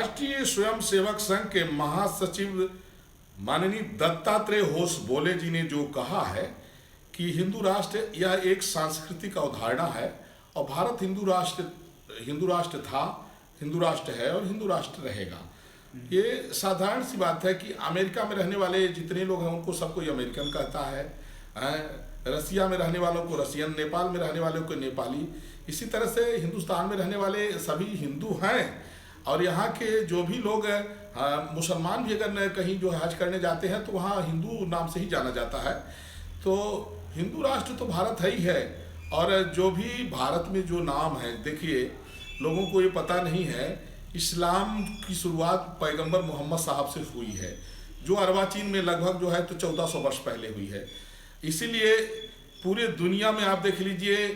राष्ट्रीय स्वयंसेवक संघ के महासचिव माननीय दत्तात्रेय होस बोले जी ने जो कहा है कि हिंदू राष्ट्र यह एक सांस्कृतिक अवधारणा है और भारत हिंदू राष्ट्र था, हिंदू राष्ट्र है और हिंदू राष्ट्र रहेगा। ये साधारण सी बात है कि अमेरिका में रहने वाले जितने लोग हैं उनको सब कोई अमेरिकन कहता है, रसिया में रहने वालों को रसियन, नेपाल में रहने वालों को नेपाली। इसी तरह से हिंदुस्तान में रहने वाले सभी हिंदू हैं और यहाँ के जो भी लोग मुसलमान भी अगर कहीं जो हज करने जाते हैं तो वहाँ हिंदू नाम से ही जाना जाता है। तो हिंदू राष्ट्र तो भारत है ही है। और जो भी भारत में जो नाम है, देखिए लोगों को ये पता नहीं है, इस्लाम की शुरुआत पैगंबर मोहम्मद साहब से हुई है, जो अर्वाचीन में लगभग जो है तो 1400 वर्ष पहले हुई है। इसीलिए पूरे दुनिया में आप देख लीजिए,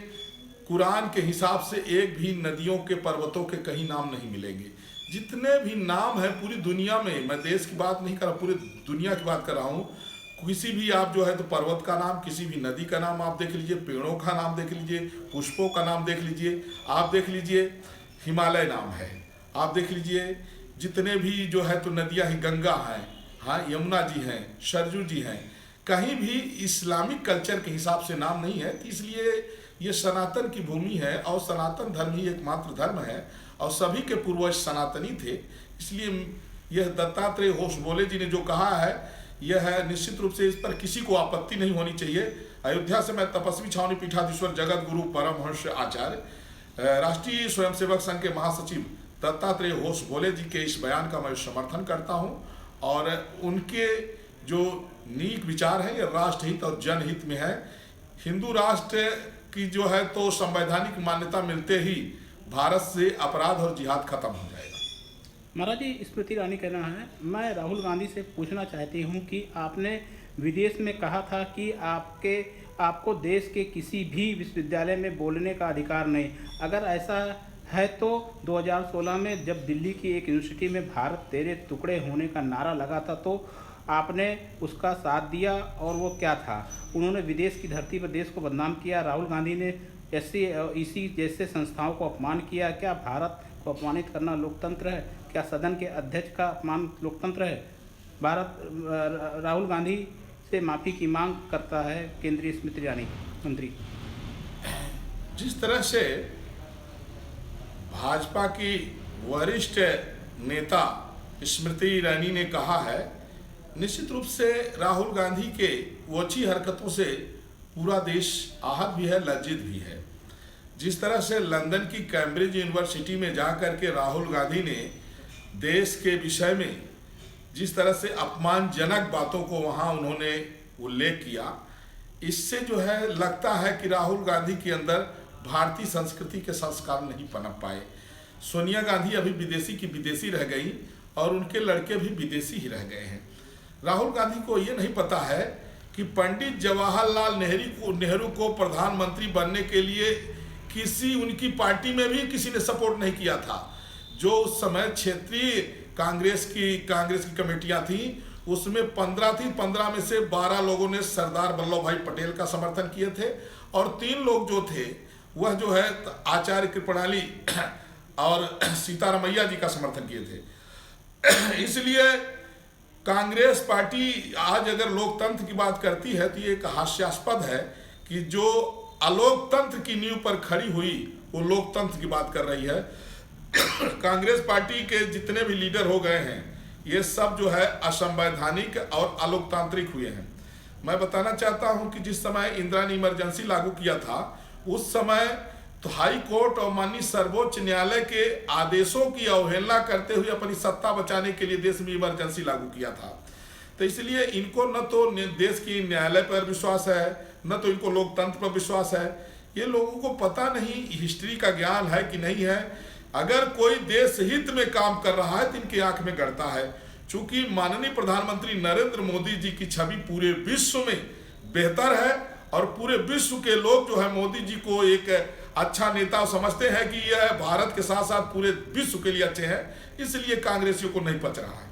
कुरान के हिसाब से एक भी नदियों के, पर्वतों के कहीं नाम नहीं मिलेंगे। जितने भी नाम है पूरी दुनिया में, मैं देश की बात नहीं कर रहा, पूरी दुनिया की बात कर रहा हूँ, किसी भी आप जो है तो पर्वत का नाम, किसी भी नदी का नाम आप देख लीजिए, पेड़ों का नाम देख लीजिए, पुष्पों का नाम देख लीजिए, आप देख लीजिए हिमालय नाम है, आप देख लीजिए जितने भी जो है तो नदियाँ ही, गंगा हैं, हाँ यमुना जी हैं, सरजू जी हैं, कहीं भी इस्लामिक कल्चर के हिसाब से नाम नहीं है। इसलिए ये सनातन की भूमि है और सनातन धर्म ही एकमात्र धर्म है और सभी के पूर्वज सनातनी थे। इसलिए यह दत्तात्रेय होस बोले जी ने जो कहा है, यह है निश्चित रूप से इस पर किसी को आपत्ति नहीं होनी चाहिए। अयोध्या से मैं तपस्वी छावनी पीठाधीश्वर जगत गुरु परमहंस आचार्य राष्ट्रीय स्वयंसेवक संघ के महासचिव दत्तात्रेय होस बोले जी के इस बयान का मैं समर्थन करता हूं और उनके जो नीक विचार हैं ये राष्ट्रहित और जनहित में है। हिंदू राष्ट्र की जो है तो संवैधानिक मान्यता मिलते ही भारत से अपराध और जिहाद खत्म हो जाएगा। महाराज जी, स्मृति ईरानी कहना है, मैं राहुल गांधी से पूछना चाहती हूं कि आपने विदेश में कहा था कि आपको देश के किसी भी विश्वविद्यालय में बोलने का अधिकार नहीं। अगर ऐसा है तो 2016 में जब दिल्ली की एक यूनिवर्सिटी में भारत तेरे टुकड़े होने का नारा लगा था तो आपने उसका साथ दिया, और वो क्या था? उन्होंने विदेश की धरती पर देश को बदनाम किया। राहुल गांधी ने SC जैसे संस्थाओं को अपमान किया। क्या भारत को अपमानित करना लोकतंत्र है? क्या सदन के अध्यक्ष का अपमान लोकतंत्र है? राहुल गांधी से माफ़ी की मांग करता है केंद्रीय स्मृति ईरानी मंत्री। जिस तरह से भाजपा की वरिष्ठ नेता स्मृति ईरानी ने कहा है, निश्चित रूप से राहुल गांधी के ओछी हरकतों से पूरा देश आहत भी है, लज्जित भी है। जिस तरह से लंदन की कैम्ब्रिज यूनिवर्सिटी में जाकर के राहुल गांधी ने देश के विषय में जिस तरह से अपमानजनक बातों को वहां उन्होंने उल्लेख किया, इससे जो है लगता है कि राहुल गांधी के अंदर भारतीय संस्कृति के संस्कार नहीं पनप पाए। सोनिया गांधी अभी विदेशी की विदेशी रह गई और उनके लड़के भी विदेशी ही रह गए हैं। राहुल गांधी को ये नहीं पता है कि पंडित जवाहरलाल नेहरू को प्रधानमंत्री बनने के लिए किसी उनकी पार्टी में भी किसी ने सपोर्ट नहीं किया था। जो उस समय क्षेत्रीय कांग्रेस की कमेटियां थी उसमें 15 थी, 15 में से 12 लोगों ने सरदार वल्लभ भाई पटेल का समर्थन किए थे और 3 लोग जो थे वह जो है आचार्य कृपणाली और सीतारमैया जी का समर्थन किए थे। इसलिए कांग्रेस पार्टी आज अगर लोकतंत्र की बात करती है तो ये एक हास्यास्पद है कि जो अलोकतंत्र की नींव पर खड़ी हुई वो लोकतंत्र की बात कर रही है। कांग्रेस पार्टी के जितने भी लीडर हो गए हैं ये सब जो है असंवैधानिक और अलोकतांत्रिक हुए हैं। मैं बताना चाहता हूं कि जिस समय इंदिरा ने इमरजेंसी लागू किया था उस समय तो हाई कोर्ट और माननीय सर्वोच्च न्यायालय के आदेशों की अवहेलना करते हुए अपनी सत्ता बचाने के लिए देश में इमरजेंसी लागू किया था। तो इसलिए इनको न तो देश की न्यायालय पर विश्वास है, न तो इनको लोकतंत्र पर विश्वास है। ये लोगों को पता नहीं हिस्ट्री का ज्ञान है कि नहीं है। अगर कोई देश हित में काम कर रहा है तो इनकी आंख में गड़ता है। चूंकि माननीय प्रधानमंत्री नरेंद्र मोदी जी की छवि पूरे विश्व में बेहतर है और पूरे विश्व के लोग जो है मोदी जी को एक अच्छा नेता समझते हैं कि यह भारत के साथ साथ पूरे विश्व के लिए अच्छे हैं, इसलिए कांग्रेसियों को नहीं पच रहा है।